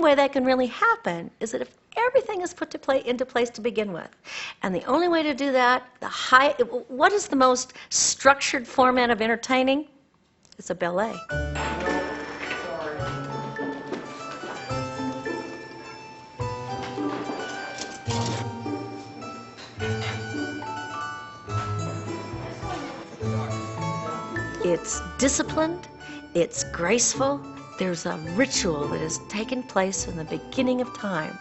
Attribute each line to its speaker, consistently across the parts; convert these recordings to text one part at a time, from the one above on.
Speaker 1: way that can really happen is that if everything is put into place to begin with. And the only way to do that, what is the most structured format of entertaining? It's a ballet. It's disciplined, it's graceful, there's a ritual that has taken place in the beginning of time.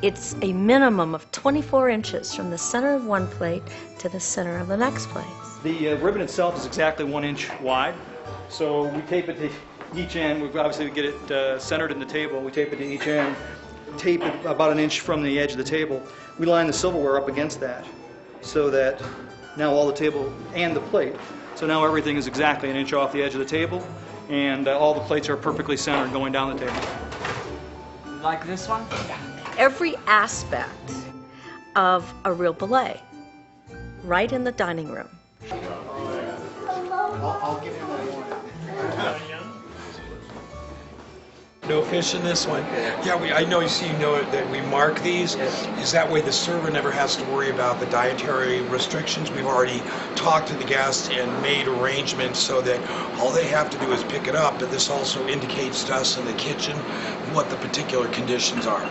Speaker 1: It's a minimum of 24 inches from the center of one plate to the center of the next plate.
Speaker 2: The ribbon itself is exactly 1 inch wide, so we tape it to each end. We obviously get it centered in the table. We tape it to each end, tape it about 1 inch from the edge of the table. We line the silverware up against that so that now all the table and the plate, so now everything is exactly 1 inch off the edge of the table, and all the plates are perfectly centered going down the table.
Speaker 3: Like this one?
Speaker 1: Every aspect of a real ballet, right in the dining room.
Speaker 4: I'll give you my one.
Speaker 5: No fish in this one. Yeah, I know you know that we mark these. Is that way the server never has to worry about the dietary restrictions. We've already talked to the guests and made arrangements so that all they have to do is pick it up, but this also indicates to us in the kitchen what the particular conditions are.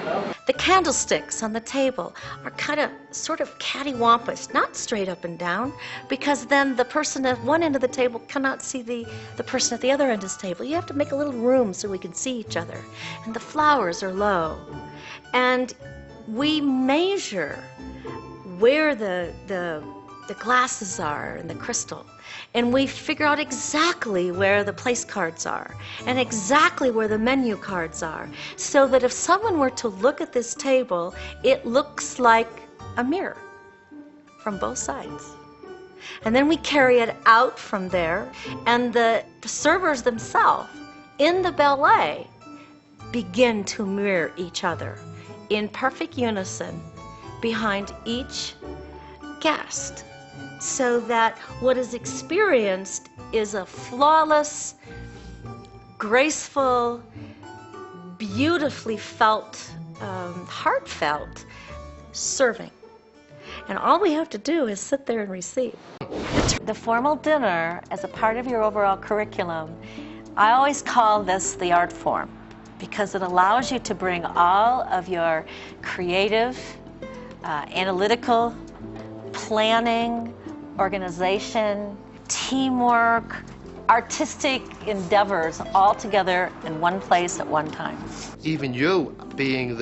Speaker 1: The candlesticks on the table are sort of cattywampus, not straight up and down, because then the person at one end of the table cannot see the person at the other end of the table. You have to make a little room so we can see each other. And the flowers are low. And we measure where the glasses are and the crystal. And we figure out exactly where the place cards are and exactly where the menu cards are, so that if someone were to look at this table, it looks like a mirror from both sides. And then we carry it out from there, and the servers themselves in the ballet begin to mirror each other in perfect unison behind each guest, so that what is experienced is a flawless, graceful, beautifully felt, heartfelt serving. And all we have to do is sit there and receive. The formal dinner, as a part of your overall curriculum, I always call this the art form, because it allows you to bring all of your creative, analytical, planning, organization, teamwork, artistic endeavors all together in one place at one time.
Speaker 4: Even you being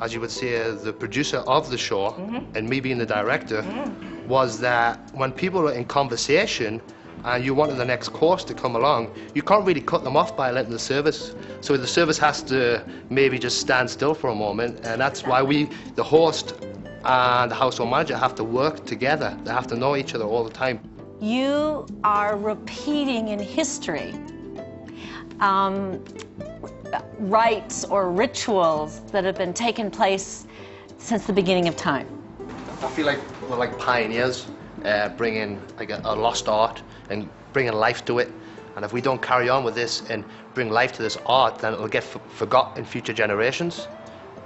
Speaker 4: as you would say, the producer of the show, and me being the director, was that when people are in conversation and you wanted the next course to come along, you can't really cut them off by letting the service. So the service has to maybe just stand still for a moment, and that's why the host and the household manager have to work together. They have to know each other all the time.
Speaker 1: You are repeating in history rites or rituals that have been taking place since the beginning of time.
Speaker 4: I feel like we're like pioneers, bringing like a lost art and bringing life to it. And if we don't carry on with this and bring life to this art, then it'll get forgot in future generations.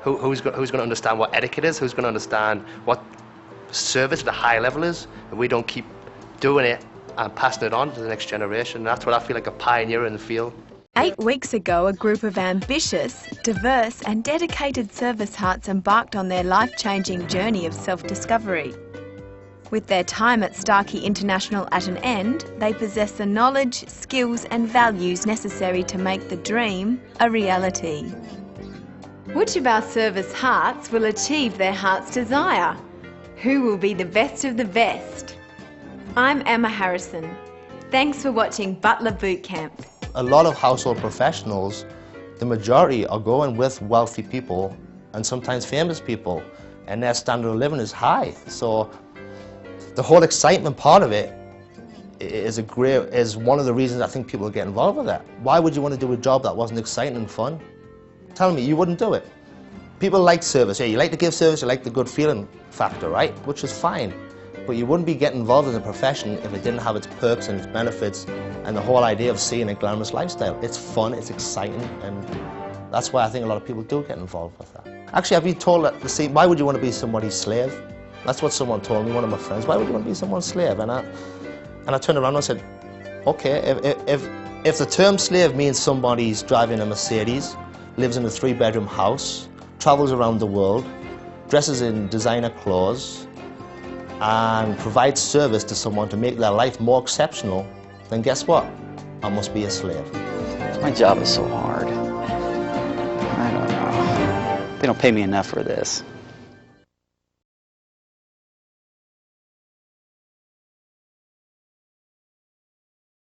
Speaker 4: Who's going to understand what etiquette is? Who's going to understand what service at a high level is? If we don't keep doing it and passing it on to the next generation, that's what I feel like a pioneer in the field.
Speaker 6: 8 weeks ago, a group of ambitious, diverse and dedicated service hearts embarked on their life-changing journey of self-discovery. With their time at Starkey International at an end, they possess the knowledge, skills and values necessary to make the dream a reality. Which of our service hearts will achieve their heart's desire? Who will be the best of the best? I'm Emma Harrison. Thanks for watching Butler Bootcamp.
Speaker 4: A lot of household professionals, the majority are going with wealthy people and sometimes famous people, and their standard of living is high. So the whole excitement part of it is one of the reasons I think people get involved with that. Why would you want to do a job that wasn't exciting and fun? Tell me, you wouldn't do it. People like service. Yeah, you like to give service, you like the good feeling factor, right? Which is fine. But you wouldn't be getting involved in the profession if it didn't have its perks and its benefits and the whole idea of seeing a glamorous lifestyle. It's fun, it's exciting, and That's why I think a lot of people do get involved with that. Actually, I've been told that, see, why would you want to be somebody's slave? That's what someone told me, one of my friends. Why would you want to be someone's slave? And I turned around and I said, okay, if the term slave means somebody's driving a Mercedes, lives in a 3-bedroom house, travels around the world, dresses in designer clothes, and provides service to someone to make their life more exceptional, then guess what? I must be a slave.
Speaker 7: My job is so hard. I don't know. They don't pay me enough for this.